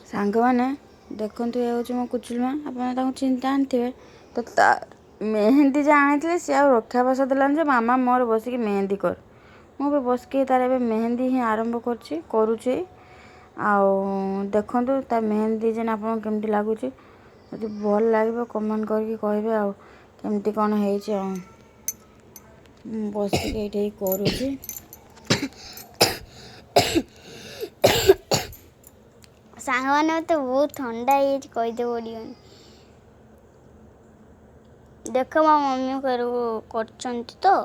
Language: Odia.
ସାଙ୍ଗମାନେ ଦେଖନ୍ତୁ, ଏ ହେଉଛି ମୋ କୁଚୁଲି ମା। ଆପଣ ତାଙ୍କୁ ଜାଣିଥିବେ। ତ ତା ମେହେନ୍ଦି ଯେ ଆଣିଥିଲେ ସିଏ ଆଉ ରକ୍ଷା ବାସ ଦେଲାନି ଯେ ମାମା ମୋର ବସିକି ମେହେନ୍ଦି କର। ମୁଁ ବି ବସିକି ତାର ଏବେ ମେହେନ୍ଦି ହିଁ ଆରମ୍ଭ କରୁଛି। ଆଉ ଦେଖନ୍ତୁ ତା ମେହେନ୍ଦି ଯେନ୍ ଆପଣଙ୍କୁ କେମିତି ଲାଗୁଛି। ଯଦି ଭଲ ଲାଗିବ କମେଣ୍ଟ କରିକି କହିବେ ଆଉ କେମିତି କ'ଣ ହେଇଛି। ଆଉ ମୁଁ ବସିକି ଏଇଠି କରୁଛି। ସାଙ୍ଗମାନେ ମୋତେ ବହୁତ ଥଣ୍ଡା ହେଇଯାଇଛି କହିତେ ପଡ଼ିବନି। ଦେଖ ମୋ ମମି କରୁଛନ୍ତି ତ।